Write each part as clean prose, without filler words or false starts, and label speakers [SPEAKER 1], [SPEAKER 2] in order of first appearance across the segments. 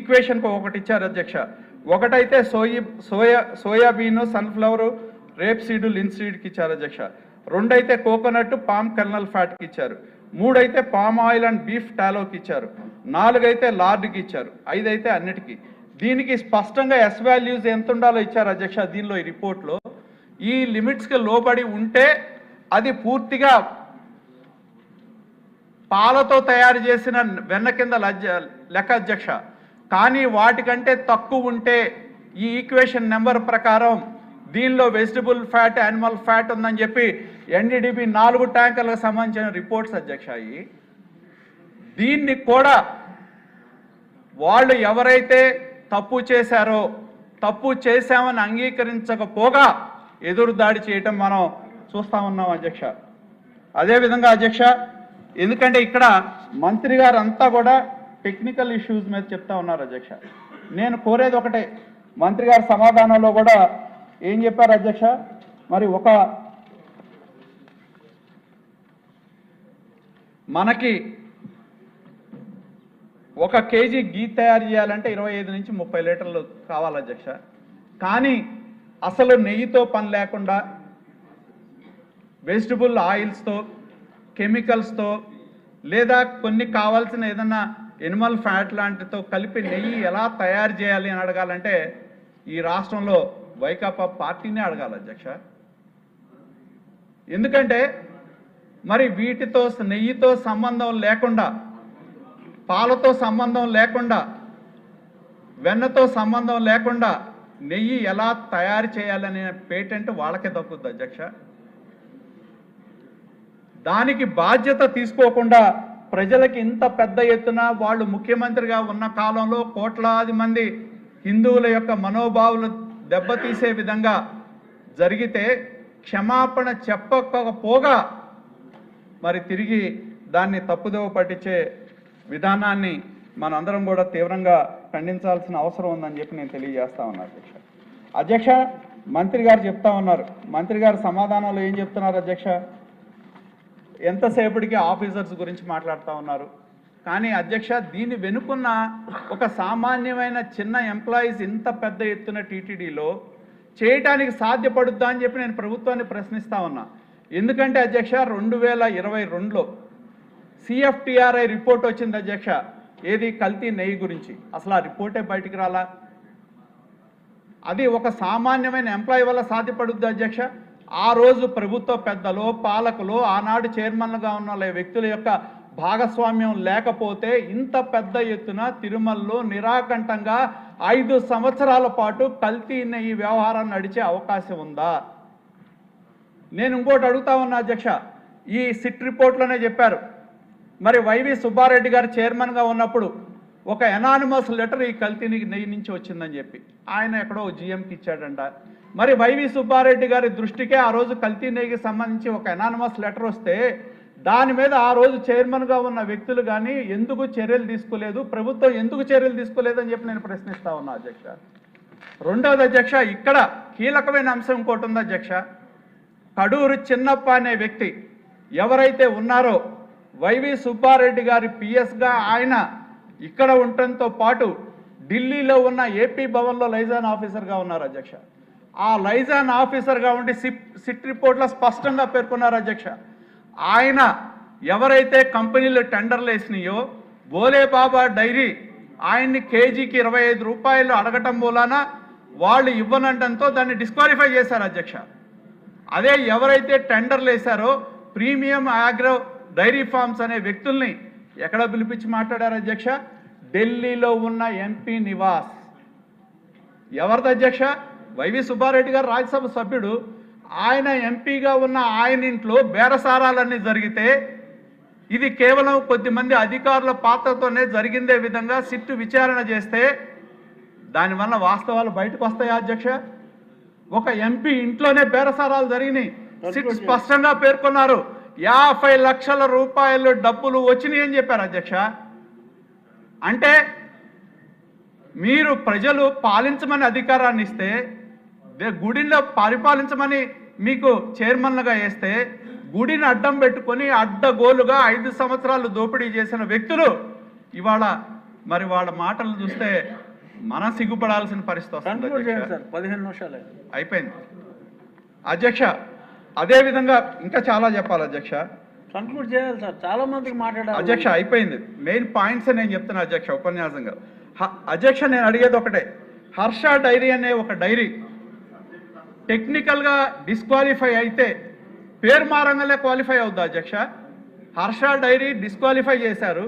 [SPEAKER 1] ఈక్వేషన్కి ఒకటి ఇచ్చారు అధ్యక్ష. ఒకటైతే సోయాబీన్, సన్ఫ్లవర్, రేప్ సీడ్, లిన్సీడ్కి ఇచ్చారు అధ్యక్ష. రెండైతే కోకోనట్, పామ్ కర్నల్ ఫ్యాట్కి ఇచ్చారు. మూడైతే పామ్ ఆయిల్ అండ్ బీఫ్ టాలోకి ఇచ్చారు. నాలుగైతే లార్డ్కి ఇచ్చారు. ఐదైతే అన్నిటికీ. దీనికి స్పష్టంగా ఎస్ వాల్యూస్ ఎంత ఉండాలో ఇచ్చారు అధ్యక్ష. దీనిలో ఈ రిపోర్ట్లో ఈ లిమిట్స్కి లోబడి ఉంటే అది పూర్తిగా పాలతో తయారు చేసిన వెన్న కింద లెక్క అధ్యక్ష. కానీ వాటికంటే తక్కువ ఉంటే ఈ ఈక్వేషన్ నెంబర్ ప్రకారం దీనిలో వెజిటబుల్ ఫ్యాట్, యానిమల్ ఫ్యాట్ ఉందని చెప్పి ఎన్డీడీబీ 4 ట్యాంకర్లకు సంబంధించిన రిపోర్ట్స్ అధ్యక్ష. దీన్ని కూడా వాళ్ళు ఎవరైతే తప్పు చేశారో, తప్పు చేశామని అంగీకరించకపోగా ఎదురుదాడి చేయటం మనం చూస్తూ ఉన్నాం అధ్యక్ష. అదేవిధంగా అధ్యక్ష, ఎందుకంటే ఇక్కడ మంత్రి గారు అంతా కూడా టెక్నికల్ ఇష్యూస్ మీద చెప్తా ఉన్నారు అధ్యక్ష. నేను కోరేది ఒకటే, మంత్రి గారి సమాధానంలో కూడా ఏం చెప్పారు అధ్యక్ష, మరి మనకి 1 కేజీ గీ తయారు చేయాలంటే 25 నుంచి 30 లీటర్లు కావాలి అధ్యక్ష. కానీ అసలు నెయ్యితో పని లేకుండా వెజిటబుల్ ఆయిల్స్తో, కెమికల్స్తో, లేదా కొన్ని కావాల్సిన ఏదన్నా ఎనిమల్ ఫ్యాట్ లాంటితో కలిపి నెయ్యి ఎలా తయారు చేయాలి అని అడగాలంటే ఈ రాష్ట్రంలో వైకాపా పార్టీనే అడగాలి అధ్యక్ష. ఎందుకంటే మరి వీటితో, నెయ్యితో సంబంధం లేకుండా, పాలతో సంబంధం లేకుండా, వెన్నతో సంబంధం లేకుండా నెయ్యి ఎలా తయారు చేయాలనే పేటెంట్ వాళ్ళకే దక్కుద్ది అధ్యక్ష. దానికి బాధ్యత తీసుకోకుండా ప్రజలకి ఇంత పెద్ద ఎత్తున వాళ్ళు ముఖ్యమంత్రిగా ఉన్న కాలంలో కోట్లాది మంది హిందువుల యొక్క మనోభావాలు దెబ్బతీసే విధంగా జరిగితే క్షమాపణ చెప్పకపోగా మరి తిరిగి దాన్ని తప్పుదోవ పట్టించే విధానాన్ని మనందరం కూడా తీవ్రంగా ఖండించాల్సిన అవసరం ఉందని చెప్పి నేను తెలియజేస్తా ఉన్నాను అధ్యక్ష. అధ్యక్ష, మంత్రి గారు చెప్తా ఉన్నారు, మంత్రి గారు సమాధానంలో ఏం చెప్తున్నారు అధ్యక్ష, ఎంతసేపటికి ఆఫీసర్స్ గురించి మాట్లాడుతూ ఉన్నారు. కానీ అధ్యక్ష, దీని వెనుకున్న ఒక సామాన్యమైన చిన్న ఎంప్లాయీస్ ఇంత పెద్ద ఎత్తున టీటీడీలో చేయటానికి సాధ్యపడుద్దా అని చెప్పి నేను ప్రభుత్వాన్ని ప్రశ్నిస్తా ఉన్నా. ఎందుకంటే అధ్యక్ష, 2022లో సిఎఫ్టిఆర్ఐ రిపోర్ట్ వచ్చింది అధ్యక్ష, ఏది కల్తీ నెయ్యి గురించి. అసలు ఆ రిపోర్టే బయటికి రాలా. అది ఒక సామాన్యమైన ఎంప్లాయీ వల్ల సాధ్యపడుద్ది అధ్యక్ష. ఆ రోజు ప్రభుత్వ పెద్దలు, పాలకులు, ఆనాడు చైర్మన్లుగా ఉన్న వ్యక్తుల యొక్క భాగస్వామ్యం లేకపోతే ఇంత పెద్ద ఎత్తున తిరుమలలో నిరాకంఠంగా 5 సంవత్సరాల పాటు కల్తీ నెయ్యి వ్యవహారం నడిచే అవకాశం ఉందా? నేను ఇంకోటి అడుగుతా ఉన్నా అధ్యక్ష, ఈ సిట్ రిపోర్ట్లోనే చెప్పారు, మరి వైవి సుబ్బారెడ్డి గారు చైర్మన్గా ఉన్నప్పుడు ఒక ఎనానిమస్ లెటర్ ఈ కల్తీ నెయ్యి నుంచి వచ్చిందని చెప్పి ఆయన ఎక్కడో జీఎంకి ఇచ్చాడంట. మరి వైవి సుబ్బారెడ్డి గారి దృష్టికే ఆ రోజు కల్తీ నెయ్యికి సంబంధించి ఒక ఎనానిమస్ లెటర్ వస్తే దాని మీద ఆ రోజు చైర్మన్గా ఉన్న వ్యక్తులు కానీ ఎందుకు చర్యలు తీసుకోలేదు, ప్రభుత్వం ఎందుకు చర్యలు తీసుకోలేదు అని చెప్పి నేను ప్రశ్నిస్తా ఉన్నా అధ్యక్ష. రెండవది అధ్యక్ష, ఇక్కడ కీలకమైన అంశం ఇంకోటి ఉంది అధ్యక్ష. కడూరు చిన్నప్ప అనే వ్యక్తి ఎవరైతే ఉన్నారో వైవి సుబ్బారెడ్డి గారి పిఎస్గా ఆయన ఇక్కడ ఉండటంతో పాటు ఢిల్లీలో ఉన్న ఏపీ భవన్లో లైజాన్ ఆఫీసర్గా ఉన్నారు అధ్యక్ష. ఆ లైజాన్ ఆఫీసర్గా ఉండి సిట్ రిపోర్ట్లో స్పష్టంగా పేర్కొన్నారు అధ్యక్ష, ఆయన ఎవరైతే కంపెనీలు టెండర్లు వేసినాయో బోలే బాబా డైరీ ఆయన్ని కేజీకి 25 రూపాయలు అడగటం మూలాన వాళ్ళు ఇవ్వనంటంతో దాన్ని డిస్క్వాలిఫై చేశారు అధ్యక్ష. అదే ఎవరైతే టెండర్లు వేశారో ప్రీమియం ఆగ్రో డైరీ ఫార్మ్స్ అనే వ్యక్తుల్ని ఎక్కడ పిలిపించి మాట్లాడారు అధ్యక్ష? ఢిల్లీలో ఉన్న ఎంపీ నివాస్. ఎవరిది అధ్యక్ష? వైవి సుబ్బారెడ్డి గారు రాజ్యసభ సభ్యుడు. ఆయన ఎంపీగా ఉన్న ఆయన ఇంట్లో బేరసారాలన్నీ జరిగితే ఇది కేవలం కొద్దిమంది అధికారుల పాత్రతోనే జరిగిందే విధంగా సిట్టు విచారణ చేస్తే దానివల్ల వాస్తవాలు బయటకు వస్తాయా అధ్యక్ష? ఒక ఎంపీ ఇంట్లోనే బేరసారాలు జరిగినాయి. సిట్ స్పష్టంగా పేర్కొన్నారు, 50 లక్షల రూపాయలు డబ్బులు వచ్చినాయి అని చెప్పారు అధ్యక్ష. అంటే మీరు ప్రజలు పాలించమని అధికారాన్ని ఇస్తే, గుడిలో పరిపాలించమని మీకు చైర్మన్లుగా వేస్తే, గుడిని అడ్డం పెట్టుకొని అడ్డగోలుగా 5 సంవత్సరాలు దోపిడీ చేసిన వ్యక్తులు ఇవాళ మరి వాళ్ళ మాటలు చూస్తే మనం సిగ్గుపడాల్సిన పరిస్థితి వస్తుంది.
[SPEAKER 2] 15 నిమిషాలు
[SPEAKER 1] అయిపోయింది అధ్యక్ష. అదే విధంగా ఇంకా చాలా చెప్పాలి అధ్యక్ష.
[SPEAKER 2] కన్క్లూడ్ చేయాలి సార్, చాలా మందికి మాట్లాడాలి
[SPEAKER 1] అధ్యక్ష. అయిపోయింది, మెయిన్ పాయింట్స్ నేను చెప్తున్నా అధ్యక్ష ఉపన్యాసంగా. అధ్యక్ష నేను అడిగేది ఒకటే, హర్ష డైరీ అనే ఒక డైరీ టెక్నికల్గా డిస్క్వాలిఫై అయితే పేరు మారంగానే క్వాలిఫై అవుద్ది అధ్యక్ష. హర్ష డైరీ డిస్క్వాలిఫై చేశారు,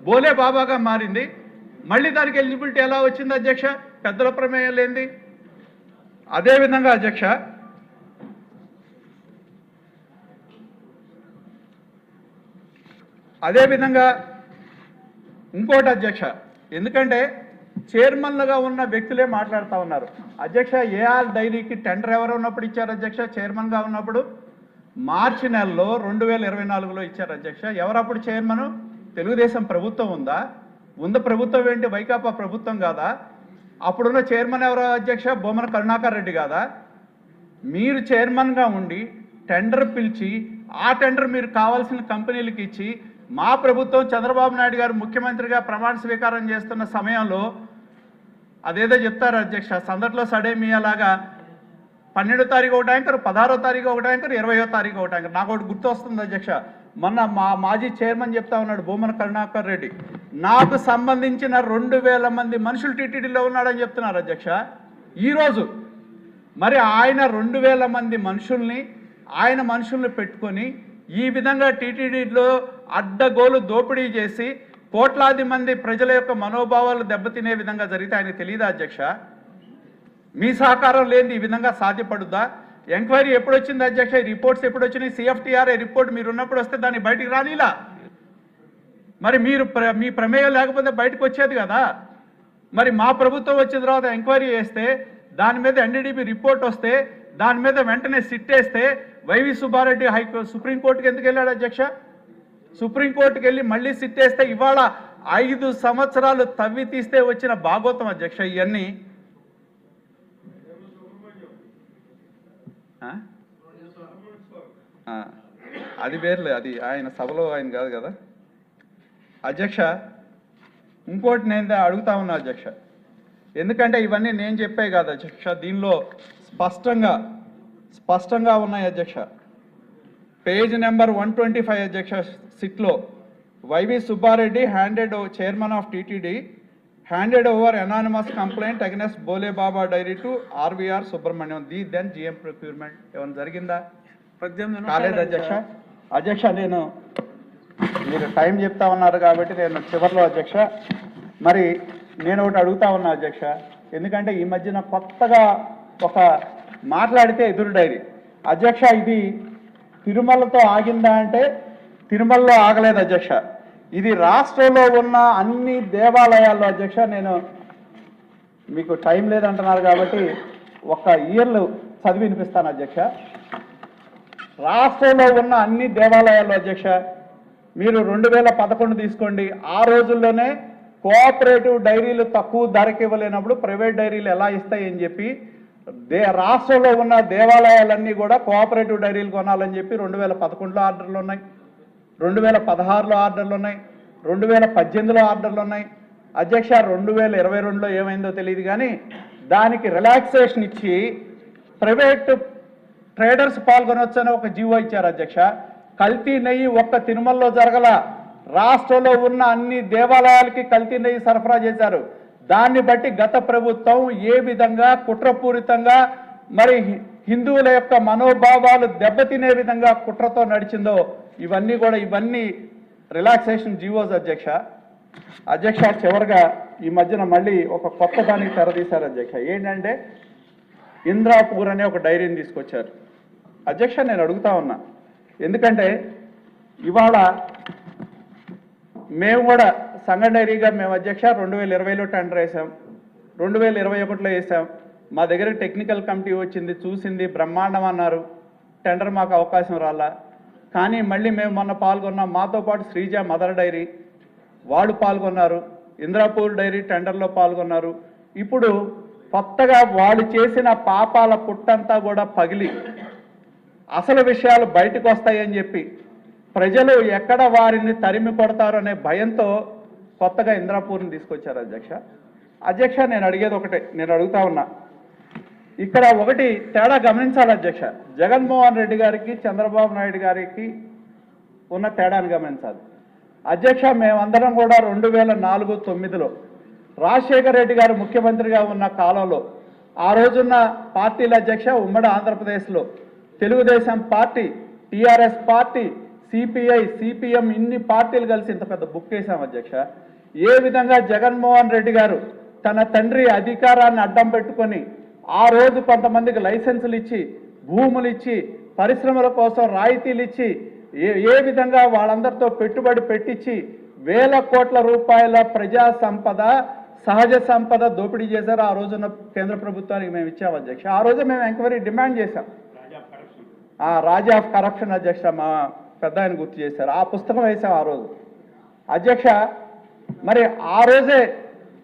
[SPEAKER 1] బోలే బాబాగా మారింది, మళ్ళీ దానికి ఎలిజిబిలిటీ ఎలా వచ్చింది అధ్యక్ష? పెద్దల ప్రమేయం లేనిది. అదేవిధంగా అధ్యక్ష ఇంకోటి అధ్యక్ష, ఎందుకంటే చైర్మన్లుగా ఉన్న వ్యక్తులే మాట్లాడుతూ ఉన్నారు అధ్యక్ష. ఏఆర్ డైరీకి టెండర్ ఎవరు ఉన్నప్పుడు ఇచ్చారు అధ్యక్ష? చైర్మన్గా ఉన్నప్పుడు మార్చి నెలలో 2024లో ఇచ్చారు అధ్యక్ష. ఎవరప్పుడు చైర్మన్? తెలుగుదేశం ప్రభుత్వం ఉందా? ప్రభుత్వం ఏంటి? వైకాపా ప్రభుత్వం కాదా? అప్పుడున్న చైర్మన్ ఎవరో అధ్యక్ష? బొమ్మన కరుణాకర్ రెడ్డి కాదా? మీరు చైర్మన్గా ఉండి టెండర్ పిలిచి ఆ టెండర్ మీరు కావాల్సిన కంపెనీలకు ఇచ్చి మా ప్రభుత్వం చంద్రబాబు నాయుడు గారు ముఖ్యమంత్రిగా ప్రమాణ స్వీకారం చేస్తున్న సమయంలో అదేదో చెప్తారు అధ్యక్ష, సందట్లో సడేమియాలాగా 12వ తారీఖు ఒక ట్యాంకర్, 16వ తారీఖు ఒక ట్యాంకర్, 20వ తారీఖు ఒక ట్యాంకర్. నాకు ఒకటి గుర్తు వస్తుంది అధ్యక్ష, మొన్న మాజీ చైర్మన్ చెప్తా ఉన్నాడు బొమ్మన కరుణాకర్ రెడ్డి, నాకు సంబంధించిన 2000 మంది మనుషులు టీటీడీలో ఉన్నాడని చెప్తున్నారు అధ్యక్ష. ఈరోజు మరి ఆయన 2000 మంది మనుషుల్ని పెట్టుకొని ఈ విధంగా టీటీడీలో అడ్డగోలు దోపిడీ చేసి కోట్లాది మంది ప్రజల యొక్క మనోభావాలు దెబ్బతినే విధంగా జరిగితే ఆయన తెలియదా అధ్యక్ష? మీ సహకారం లేని ఈ విధంగా సాధ్యపడుద్దా? ఎంక్వైరీ ఎప్పుడు వచ్చింది అధ్యక్ష? ఈ రిపోర్ట్స్ ఎప్పుడు వచ్చినాయి? సిఎఫ్టీఆర్ఏ రిపోర్ట్ మీరు ఉన్నప్పుడు వస్తే దాన్ని బయటికి రానిలా, మరి మీ ప్రమేయం లేకపోతే బయటకు వచ్చేది కదా. మరి మా ప్రభుత్వం వచ్చిన తర్వాత ఎంక్వైరీ చేస్తే దాని మీద ఎన్డీడీబీ రిపోర్ట్ వస్తే దాని మీద వెంటనే సిట్టేస్తే వైవి సుబ్బారెడ్డి సుప్రీంకోర్టుకి ఎందుకు వెళ్ళాడు అధ్యక్ష? సుప్రీంకోర్టుకి వెళ్ళి మళ్ళీ సిట్టేస్తే ఇవాళ 5 సంవత్సరాలు తవ్వి తీస్తే వచ్చిన భాగోతం అధ్యక్ష. ఇవన్నీ అది వేర్లే, అది ఆయన సభలో ఆయన కాదు కదా అధ్యక్ష. ఇంకోటి నేను అడుగుతా ఉన్నా అధ్యక్ష, ఎందుకంటే ఇవన్నీ నేను చెప్పే కాదు అధ్యక్ష, దీనిలో స్పష్టంగా ఉన్నాయి అధ్యక్ష. పేజ్ నెంబర్ 125 అధ్యక్ష, సిట్లో YV Subbareddy chairman of TTD handed over anonymous complaint against Bhole Baba dairy to RVR Subrahmanyam then GM procurement. ఏమైనా జరిగిందా? కాలేదు అధ్యక్ష. అధ్యక్ష నేను మీరు టైం చెప్తా ఉన్నారు కాబట్టి నేను చివరిలో అధ్యక్ష మరి నేను ఒకటి అడుగుతా ఉన్నా అధ్యక్ష, ఎందుకంటే ఈ మధ్యన కొత్తగా ఒక మాట్లాడితే ఎదురు డైరీ అధ్యక్ష, ఇది తిరుమలతో ఆగిందా అంటే తిరుమలలో ఆగలేదు అధ్యక్ష. ఇది రాష్ట్రంలో ఉన్న అన్ని దేవాలయాల్లో అధ్యక్ష, నేను మీకు టైం లేదంటున్నారు కాబట్టి ఒక ఇయర్లు చదివి వినిపిస్తాను అధ్యక్ష. రాష్ట్రంలో ఉన్న అన్ని దేవాలయాల్లో అధ్యక్ష మీరు 2011 తీసుకోండి, ఆ రోజుల్లోనే కోఆపరేటివ్ డైరీలు తక్కువ ధరకి ఇవ్వలేనప్పుడు ప్రైవేట్ డైరీలు ఎలా ఇస్తాయని చెప్పి రాష్ట్రంలో ఉన్న దేవాలయాలన్నీ కూడా కోఆపరేటివ్ డైరీలు కొనాలని చెప్పి 2011లో ఆర్డర్లు ఉన్నాయి, 2016లో ఆర్డర్లు ఉన్నాయి, 2018లో ఆర్డర్లు ఉన్నాయి అధ్యక్ష. 2022లో ఏమైందో తెలియదు కానీ దానికి రిలాక్సేషన్ ఇచ్చి ప్రైవేట్ ట్రేడర్స్ పాల్గొనొచ్చని ఒక జీవో ఇచ్చారు అధ్యక్ష. కల్తీ నెయ్యి ఒక్క తిరుమలలో జరగల, రాష్ట్రంలో ఉన్న అన్ని దేవాలయాలకి కల్తీ నెయ్యి సరఫరా చేశారు. దాన్ని బట్టి గత ప్రభుత్వం ఏ విధంగా కుట్రపూరితంగా మరి హిందువుల యొక్క మనోభావాలు దెబ్బతినే విధంగా కుట్రతో నడిచిందో ఇవన్నీ రిలాక్సేషన్ జీవోస్ అధ్యక్ష. అధ్యక్ష చివరిగా ఈ మధ్యన మళ్ళీ ఒక కొత్త దానికి తెరదీశారు అధ్యక్ష. ఏంటంటే ఇంద్రాపూర్ అనే ఒక డైరీని తీసుకొచ్చారు అధ్యక్ష. నేను అడుగుతా ఉన్నా, ఎందుకంటే ఇవాళ మేము కూడా సంఘ డైరీగా మేము అధ్యక్ష 2020లో టెండర్ వేసాం, 2021లో వేసాం. మా దగ్గర టెక్నికల్ కమిటీ వచ్చింది, చూసింది, బ్రహ్మాండం అన్నారు, టెండర్ మాకు అవకాశం రాలా. కానీ మళ్ళీ మేము మొన్న పాల్గొన్నాం, మాతో పాటు శ్రీజ మదర్ డైరీ వాళ్ళు పాల్గొన్నారు, ఇంద్రాపూర్ డైరీ టెండర్లో పాల్గొన్నారు. ఇప్పుడు కొత్తగా వాళ్ళు చేసిన పాపాల పుట్టంతా కూడా పగిలి అసలు విషయాలు బయటకు వస్తాయని చెప్పి ప్రజలు ఎక్కడ వారిని తరిమి కొడతారు అనే భయంతో కొత్తగా ఇంద్రాపూర్ని తీసుకొచ్చారు అధ్యక్ష. అధ్యక్ష నేను అడిగేది ఒకటే, నేను అడుగుతా ఉన్నా, ఇక్కడ ఒకటి తేడా గమనించాలి అధ్యక్ష. జగన్మోహన్ రెడ్డి గారికి చంద్రబాబు నాయుడు గారికి ఉన్న తేడాను గమనించాలి అధ్యక్ష. మేమందరం కూడా 2004-09లో రాజశేఖర రెడ్డి గారు ముఖ్యమంత్రిగా ఉన్న కాలంలో ఆ రోజున్న పార్టీల అధ్యక్ష ఉమ్మడి ఆంధ్రప్రదేశ్లో Telugu Desam party, TRS party, CPI, CPM ఇన్ని పార్టీలు కలిసి ఇంత పెద్ద బుక్ వేసాం అధ్యక్ష. ఏ విధంగా జగన్మోహన్ రెడ్డి గారు తన తండ్రి అధికారాన్ని అడ్డం పెట్టుకొని ఆ రోజు కొంతమందికి లైసెన్సులు ఇచ్చి, భూములు ఇచ్చి, పరిశ్రమల కోసం రాయితీలు ఇచ్చి, ఏ విధంగా వాళ్ళందరితో పెట్టుబడి పెట్టించి వేల కోట్ల రూపాయల ప్రజా సంపద, సహజ సంపద దోపిడీ చేశారు. ఆ రోజున కేంద్ర ప్రభుత్వానికి మేము ఇచ్చాం అధ్యక్ష. ఆ రోజు మేము ఎంక్వైరీ డిమాండ్ చేశాం. రాజా ఆఫ్ కరప్షన్ అధ్యక్ష మా పెద్ద ఆయన గుర్తు చేశారు. ఆ పుస్తకం వేసాం ఆ రోజు అధ్యక్ష. మరి ఆ రోజే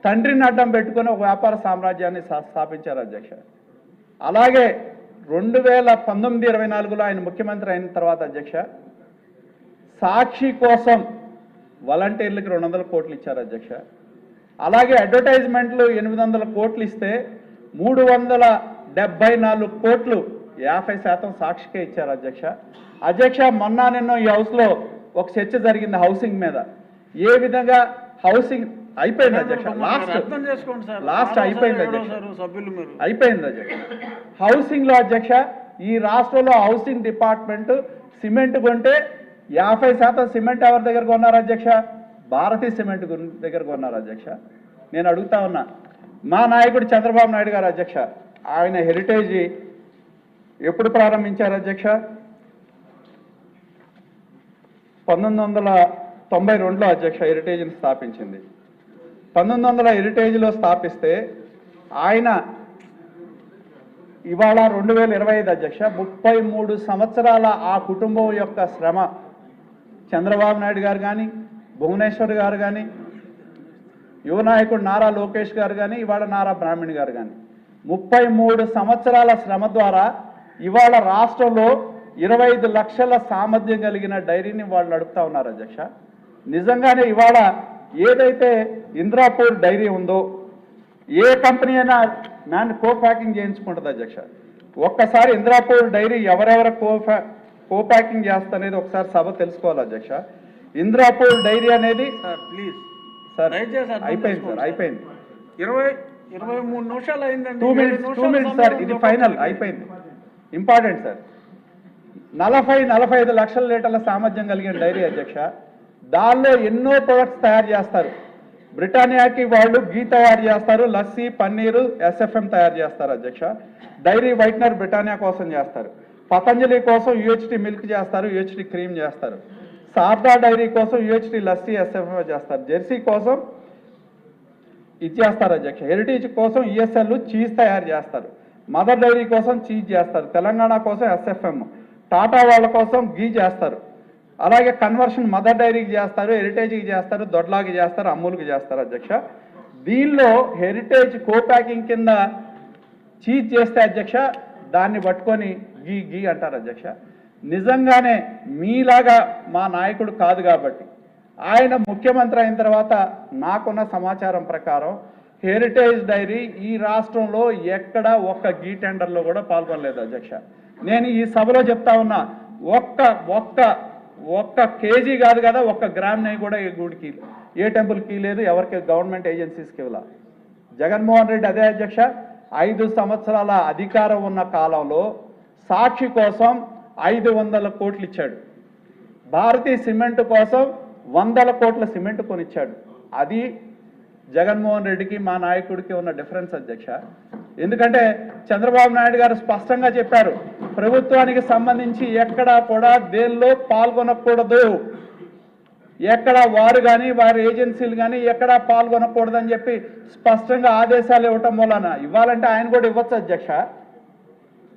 [SPEAKER 1] తండ్రిని అడ్డం పెట్టుకుని ఒక వ్యాపార సామ్రాజ్యాన్ని స్థాపించారు అధ్యక్ష. అలాగే 2019-24లో ఆయన ముఖ్యమంత్రి అయిన తర్వాత అధ్యక్ష సాక్షి కోసం వాలంటీర్లకి 200 కోట్లు ఇచ్చారు అధ్యక్ష. అలాగే అడ్వర్టైజ్మెంట్లు 800 కోట్లు ఇస్తే 374 కోట్లు 50% సాక్షికే ఇచ్చారు అధ్యక్ష. అధ్యక్ష నిన్న ఈ హౌస్లో ఒక చర్చ జరిగింది హౌసింగ్ మీద. ఏ విధంగా హౌసింగ్ అయిపోయింది అధ్యక్ష, లాస్ట్ అయిపోయింది అధ్యక్ష, అయిపోయింది అధ్యక్ష. హౌసింగ్ లో అధ్యక్ష ఈ రాష్ట్రంలో హౌసింగ్ డిపార్ట్మెంట్ సిమెంట్ కొంటే 50% సిమెంట్ ఎవరి దగ్గర కొన్నారు అధ్యక్ష? భారతీయ సిమెంట్ దగ్గర కొన్నారు అధ్యక్ష. నేను అడుగుతా ఉన్నా, మా నాయకుడు చంద్రబాబు నాయుడు గారు అధ్యక్ష, ఆయన హెరిటేజ్ ఎప్పుడు ప్రారంభించారు అధ్యక్ష? 1992లో అధ్యక్ష హెరిటేజ్ని స్థాపించింది. 1900 హెరిటేజ్లో స్థాపిస్తే ఆయన ఇవాళ 2025 అధ్యక్ష 33 సంవత్సరాల ఆ కుటుంబం యొక్క శ్రమ చంద్రబాబు నాయుడు గారు కానీ, భువనేశ్వర్ గారు కానీ, యువ నాయకుడు నారా లోకేష్ గారు కానీ, ఇవాళ నారా బ్రాహ్మణి గారు కానీ 33 సంవత్సరాల శ్రమ ద్వారా ఇవాళ రాష్ట్రంలో 25 లక్షల సామర్థ్యం కలిగిన డైరీని వాళ్ళు నడుపుతా ఉన్నారు అధ్యక్ష. నిజంగానే ఇవాళ ఏదైతే ఇంద్రాపూర్ డైరీ ఉందో ఏ కంపెనీ అయినా కో ప్యాకింగ్ చేయించుకుంటుంది అధ్యక్ష. ఒక్కసారి ఇంద్రాపూర్ డైరీ ఎవరెవరు కో ప్యాకింగ్ చేస్తనేది ఒకసారి సభ తెలుసుకోవాలి అధ్యక్ష. ఇంద్రాపూర్ డైరీ అనేది
[SPEAKER 2] ప్లీజ్
[SPEAKER 1] సార్ అయిపోయింది సార్, అయిపోయింది
[SPEAKER 2] 23 నిమిషాలు అయిందండి.
[SPEAKER 1] 2 మినిట్స్ సార్, ఇది ఫైనల్ అయిపోయింది. ఇంపార్టెంట్ సార్, 40-45 లక్షల లీటర్ల సామర్థ్యం కలిగిన డైరీ అధ్యక్ష. దానిలో ఎన్నో ప్రొడక్ట్స్ తయారు చేస్తారు. బ్రిటానియాకి వాళ్ళు గీ తయారు చేస్తారు, లస్సీ, పన్నీరు, ఎస్ఎఫ్ఎం తయారు చేస్తారు అధ్యక్ష. డైరీ వైట్నర్ బ్రిటానియా కోసం చేస్తారు, పతంజలి కోసం యూహెచ్టీ మిల్క్ చేస్తారు, యూహెచ్టీ క్రీమ్ చేస్తారు, శారదా డైరీ కోసం యూహెచ్టీ లస్సీ, ఎస్ఎఫ్ఎం చేస్తారు, జెర్సీ కోసం ఇది చేస్తారు అధ్యక్ష. హెరిటేజ్ కోసం ఈఎస్ఎల్ చీజ్ తయారు చేస్తారు, మదర్ డైరీ కోసం చీజ్ చేస్తారు, తెలంగాణ కోసం ఎస్ఎఫ్ఎం, టాటా వాళ్ళ కోసం గీ చేస్తారు, అలాగే కన్వర్షన్ మదర్ డైరీకి చేస్తారు, హెరిటేజ్కి చేస్తారు, దొడ్లాకి చేస్తారు, అమూల్కి చేస్తారు అధ్యక్ష. దీనిలో హెరిటేజ్ కో ప్యాకింగ్ కింద చీజ్ చేస్తే అధ్యక్ష దాన్ని పట్టుకొని గీ గీ అంటారు అధ్యక్ష. నిజంగానే మీలాగా మా నాయకుడు కాదు కాబట్టి ఆయన ముఖ్యమంత్రి అయిన తర్వాత నాకున్న సమాచారం ప్రకారం హెరిటేజ్ డైరీ ఈ రాష్ట్రంలో ఎక్కడ ఒక్క గీ టెండర్లో కూడా పాల్గొనలేదు అధ్యక్ష. నేను ఈ సభలో చెప్తా ఉన్నా, ఒక్క కేజీ కాదు కదా, ఒక్క గ్రామ్ నెయ్యి కూడా ఏ గుడికి ఏ టెంపుల్కి లేదు, ఎవరికి గవర్నమెంట్ ఏజెన్సీస్కి ఇవ్వాల. జగన్మోహన్ రెడ్డి అదే అధ్యక్ష 5 సంవత్సరాల అధికారం ఉన్న కాలంలో సాక్షి కోసం 500 కోట్లు ఇచ్చాడు, భారతీయ సిమెంట్ కోసం 100 కోట్ల సిమెంట్ కొనిచ్చాడు. అది జగన్మోహన్ రెడ్డికి మా నాయకుడికి ఉన్న డిఫరెన్స్ అధ్యక్ష. ఎందుకంటే చంద్రబాబు నాయుడు గారు స్పష్టంగా చెప్పారు, ప్రభుత్వానికి సంబంధించి ఎక్కడా కూడా దేనిలో పాల్గొనకూడదు, ఎక్కడ వారు కానీ వారి ఏజెన్సీలు కానీ ఎక్కడా పాల్గొనకూడదని చెప్పి స్పష్టంగా ఆదేశాలు ఇవ్వటం వలన ఇవ్వాలంటే ఆయన కూడా ఇవ్వచ్చు అధ్యక్ష.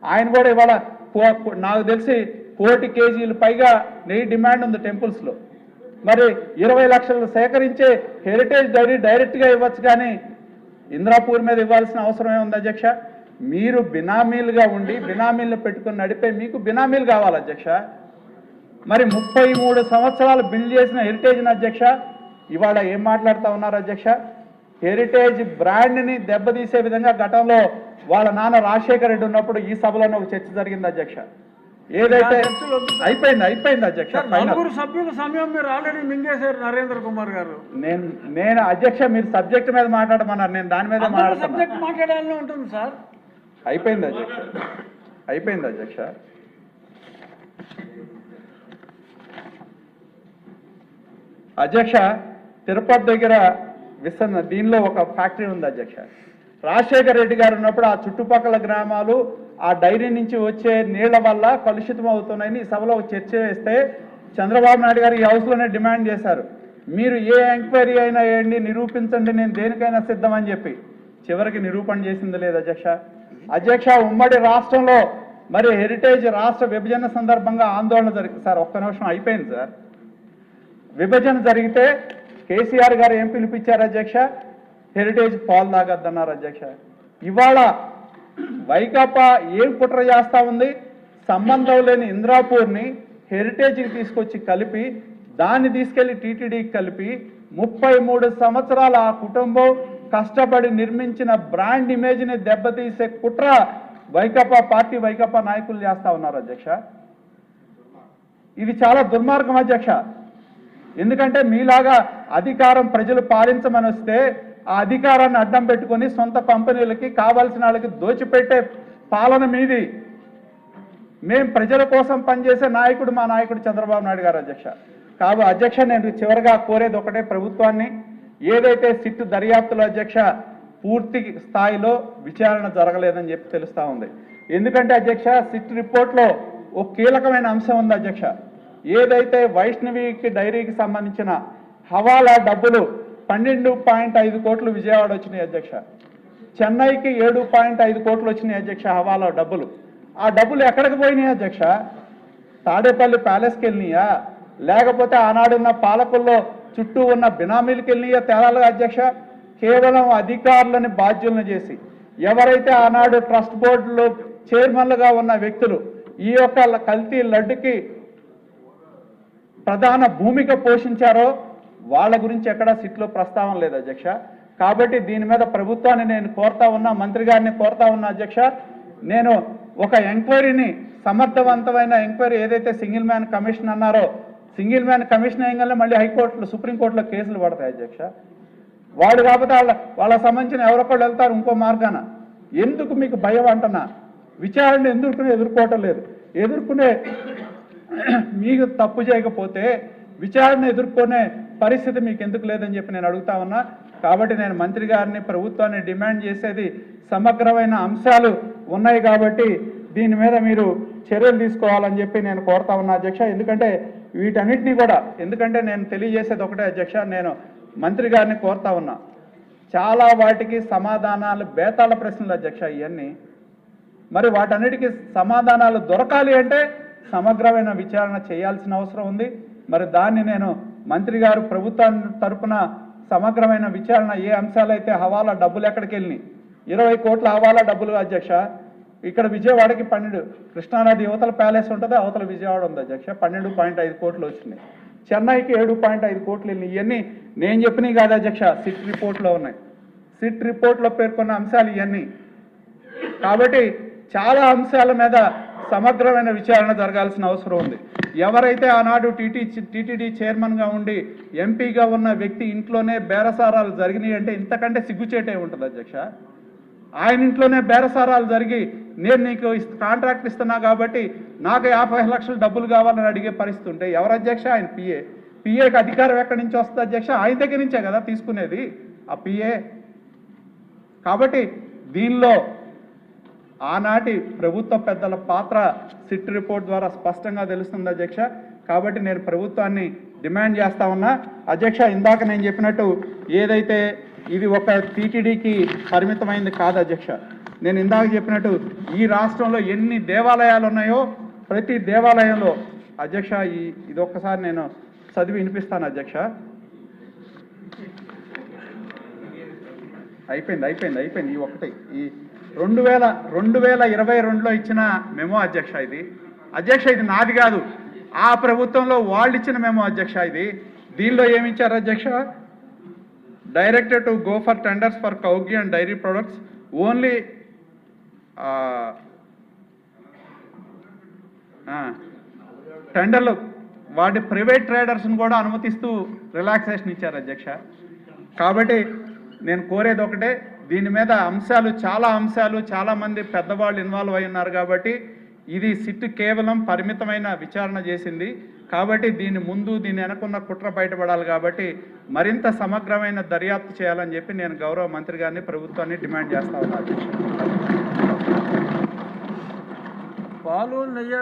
[SPEAKER 1] ఆయన కూడా ఇవాళ నాకు తెలిసి 1 కోటి కేజీలు పైగా నెయ్యి డిమాండ్ ఉంది టెంపుల్స్లో. మరి 20 లక్షలు సేకరించే హెరిటేజ్ డైరీ డైరెక్ట్గా ఇవ్వచ్చు, కానీ ఇంద్రాపూర్ మీద ఇవ్వాల్సిన అవసరం ఏముంది అధ్యక్ష? మీరు బినామీలుగా ఉండి బినామీలను పెట్టుకుని నడిపే మీకు బినామీలు కావాలి అధ్యక్ష. మరి 33 సంవత్సరాలు బిల్డ్ చేసిన హెరిటేజ్ని అధ్యక్ష ఇవాళ ఏం మాట్లాడుతూ ఉన్నారు అధ్యక్ష? హెరిటేజ్ బ్రాండ్ని దెబ్బతీసే విధంగా గతంలో వాళ్ళ నాన్న రాజశేఖర రెడ్డి ఉన్నప్పుడు ఈ సభలోనే ఒక చర్చ జరిగింది అధ్యక్ష. ఏదైతే అయిపోయింది అధ్యక్ష.
[SPEAKER 2] నలుగురు సభ్యుల సమయం మీరు ఆల్రెడీ మింగేశారు నరేంద్ర కుమార్ గారు.
[SPEAKER 1] నేను అధ్యక్ష మీరు సబ్జెక్ట్ మీద మాట్లాడమన్నారు, నేను దాని మీద
[SPEAKER 2] సబ్జెక్ట్ మాట్లాడాలని ఉంటుంది సార్.
[SPEAKER 1] అయిపోయింది అధ్యక్ష. అధ్యక్ష తిరుపతి దగ్గర దీనిలో ఒక ఫ్యాక్టరీ ఉంది అధ్యక్ష. రాజశేఖర రెడ్డి గారు ఉన్నప్పుడు ఆ చుట్టుపక్కల గ్రామాలు ఆ డైరీ నుంచి వచ్చే నీళ్ల వల్ల కలుషితం అవుతున్నాయని ఈ సభలో చర్చ వేస్తే చంద్రబాబు నాయుడు గారు ఈ హౌస్లోనే డిమాండ్ చేశారు, మీరు ఏ ఎంక్వైరీ అయినా వేయండి, నిరూపించండి, నేను దేనికైనా సిద్ధమని చెప్పి. చివరికి నిరూపణ చేసింది లేదు అధ్యక్ష. ఉమ్మడి రాష్ట్రంలో మరి హెరిటేజ్ రాష్ట్ర విభజన సందర్భంగా ఆందోళన జరిగింది సార్. ఒక్క నిమిషం అయిపోయింది సార్. విభజన జరిగితే కేసీఆర్ గారు ఏం పిలిపించారు అధ్యక్ష? హెరిటేజ్ పాలు తాగద్దన్నారు అధ్యక్ష. ఇవాళ వైకాపా ఏం కుట్ర చేస్తూ ఉంది? సంబంధం లేని ఇంద్రాపూర్ని హెరిటేజ్కి తీసుకొచ్చి కలిపి దాన్ని తీసుకెళ్లి టీటీడీకి కలిపి 33 సంవత్సరాల ఆ కుటుంబం కష్టపడి నిర్మించిన బ్రాండ్ ఇమేజ్ని దెబ్బతీసే కుట్ర వైకాపా పార్టీ వైకాపా నాయకులు చేస్తూ ఉన్నారు అధ్యక్ష. ఇది చాలా దుర్మార్గం అధ్యక్ష. ఎందుకంటే మీలాగా అధికారం ప్రజలు పాలించమని వస్తే ఆ అధికారాన్ని అడ్డం పెట్టుకొని సొంత కంపెనీలకి కావాల్సిన వాళ్ళకి దోచిపెట్టే పాలన మీది. మేం ప్రజల కోసం పనిచేసే నాయకుడు మా నాయకుడు చంద్రబాబు నాయుడు గారు అధ్యక్ష. అధ్యక్ష నేను చివరిగా కోరేది ఒకటే, ప్రభుత్వాన్ని ఏదైతే సిట్ దర్యాప్తులో అధ్యక్ష పూర్తి స్థాయిలో విచారణ జరగలేదని చెప్పి తెలుస్తూ ఉంది. ఎందుకంటే అధ్యక్ష సిట్ రిపోర్ట్లో ఒక కీలకమైన అంశం ఉంది అధ్యక్ష. ఏదైతే వైష్ణవికి డైరీకి సంబంధించిన హవాలా డబ్బులు 12.5 కోట్లు విజయవాడ వచ్చినాయి అధ్యక్ష. చెన్నైకి 7.5 కోట్లు వచ్చినాయి అధ్యక్ష హవాలా డబ్బులు. ఆ డబ్బులు ఎక్కడికి పోయినాయి అధ్యక్ష? తాడేపల్లి ప్యాలెస్కి వెళ్ళినాయా, లేకపోతే ఆనాడున్న పాలకుల్లో చుట్టూ ఉన్న బినామీలకు వెళ్ళినాయా? తేలాలుగా అధ్యక్ష. కేవలం అధికారులని బాధ్యులను చేసి ఎవరైతే ఆనాడు ట్రస్ట్ బోర్డులో చైర్మన్లుగా ఉన్న వ్యక్తులు ఈ యొక్క కల్తీ లడ్డుకి ప్రధాన భూమిక పోషించారో వాళ్ళ గురించి ఎక్కడా సిట్లో ప్రస్తావన లేదు అధ్యక్ష. కాబట్టి దీని మీద ప్రభుత్వాన్ని నేను కోరుతా ఉన్నా, మంత్రి గారిని కోరుతా ఉన్నా అధ్యక్ష. నేను ఒక ఎంక్వైరీని, సమర్థవంతమైన ఎంక్వైరీ ఏదైతే సింగిల్ మ్యాన్ కమిషన్ అన్నారో, సింగిల్ మ్యాన్ కమిషన్ అయ్యగానే మళ్ళీ హైకోర్టులో సుప్రీంకోర్టులో కేసులు పడతాయి అధ్యక్ష. వాడు కాకపోతే వాళ్ళకి సంబంధించిన ఎవరొకళ్ళు వెళ్తారు ఇంకో మార్గాన. ఎందుకు మీకు భయం అంటున్నా? విచారణ ఎదుర్కోవటం లేదు. ఎదుర్కొనే మీకు తప్పు చేయకపోతే విచారణ ఎదుర్కొనే పరిస్థితి మీకు ఎందుకు లేదని చెప్పి నేను అడుగుతా ఉన్నా. కాబట్టి నేను మంత్రి గారిని, ప్రభుత్వాన్ని డిమాండ్ చేసేది సమగ్రమైన అంశాలు ఉన్నాయి కాబట్టి దీని మీద మీరు చర్యలు తీసుకోవాలని చెప్పి నేను కోరుతా ఉన్నా అధ్యక్ష. ఎందుకంటే వీటన్నిటినీ కూడా, ఎందుకంటే నేను తెలియజేసేది ఒకటే అధ్యక్ష, నేను మంత్రి గారిని కోరుతా ఉన్నా, చాలా వాటికి సమాధానాలు బేతాళ ప్రశ్నలు అధ్యక్ష ఇవన్నీ. మరి వాటన్నిటికీ సమాధానాలు దొరకాలి అంటే సమగ్రమైన విచారణ చేయాల్సిన అవసరం ఉంది. మరి దాన్ని నేను మంత్రి గారు ప్రభుత్వం తరపున సమగ్రమైన విచారణ, ఏ అంశాలైతే హవాలా డబ్బులు ఎక్కడికి వెళ్ళినాయి, 20 కోట్ల హవాలా డబ్బులు అధ్యక్ష. ఇక్కడ విజయవాడకి 12, కృష్ణానది యువతల ప్యాలెస్ ఉంటుంది, అవతల విజయవాడ ఉంది అధ్యక్ష, 12.5 కోట్లు వచ్చినాయి. చెన్నైకి 7.5 కోట్లు వెళ్ళినాయి. ఇవన్నీ నేను చెప్పినవి కాదు అధ్యక్ష, సిట్ రిపోర్ట్లో ఉన్నాయి. సిట్ రిపోర్ట్లో పేర్కొన్న అంశాలు ఇవన్నీ. కాబట్టి చాలా అంశాల మీద సమగ్రమైన విచారణ జరగాల్సిన అవసరం ఉంది. ఎవరైతే ఆనాడు టీటీడీ చైర్మన్గా ఉండి ఎంపీగా ఉన్న వ్యక్తి ఇంట్లోనే బేరసారాలు జరిగినాయి అంటే ఇంతకంటే సిగ్గుచేటే ఉంటుంది అధ్యక్ష. ఆయన ఇంట్లోనే బేరసారాలు జరిగి నేను నీకు కాంట్రాక్ట్ ఇస్తున్నా కాబట్టి నాకు 50 లక్షలు డబ్బులు కావాలని అడిగే పరిస్థితి ఉంటే ఎవరు అధ్యక్ష? ఆయన పిఏకి అధికారం ఎక్కడి నుంచి వస్తుంది అధ్యక్ష? ఆయన దగ్గర నుంచే కదా తీసుకునేది ఆ పిఏ. కాబట్టి దీనిలో ఆనాటి ప్రభుత్వ పెద్దల పాత్ర సిట్ రిపోర్ట్ ద్వారా స్పష్టంగా తెలుస్తుంది అధ్యక్ష. కాబట్టి నేను ప్రభుత్వాన్ని డిమాండ్ చేస్తా ఉన్నా అధ్యక్ష. ఇందాక నేను చెప్పినట్టు ఏదైతే ఇది ఒక టీటీడీకి పరిమితమైంది కాదు అధ్యక్ష. నేను ఇందాక చెప్పినట్టు ఈ రాష్ట్రంలో ఎన్ని దేవాలయాలు ఉన్నాయో ప్రతి దేవాలయంలో అధ్యక్ష ఇది ఒక్కసారి నేను చదివి వినిపిస్తాను అధ్యక్ష. అయిపోయింది ఈ ఒకటి. ఈ 2022లో ఇచ్చిన మెమో అధ్యక్ష. ఇది అధ్యక్ష ఇది నాది కాదు, ఆ ప్రభుత్వంలో వాళ్ళు ఇచ్చిన మెమో అధ్యక్ష. ఇది దీనిలో ఏమి ఇచ్చారు అధ్యక్ష? Directed to go for tenders for cow ghee and dairy products only టెండర్లు వాటి ప్రైవేట్ ట్రేడర్స్ని కూడా అనుమతిస్తూ రిలాక్సేషన్ ఇచ్చారు అధ్యక్ష. కాబట్టి నేను కోరేది ఒకటే, దీని మీద చాలామంది పెద్దవాళ్ళు ఇన్వాల్వ్ అయి ఉన్నారు కాబట్టి ఇది సిట్ కేవలం పరిమితమైన విచారణ చేసింది కాబట్టి దీని వెనకున్న కుట్ర బయటపడాలి కాబట్టి మరింత సమగ్రమైన దర్యాప్తు చేయాలని చెప్పి నేను గౌరవ మంత్రి గారిని ప్రభుత్వాన్ని డిమాండ్ చేస్తా ఉన్నాను అధ్యక్ష.
[SPEAKER 2] పాలు నెయ్యి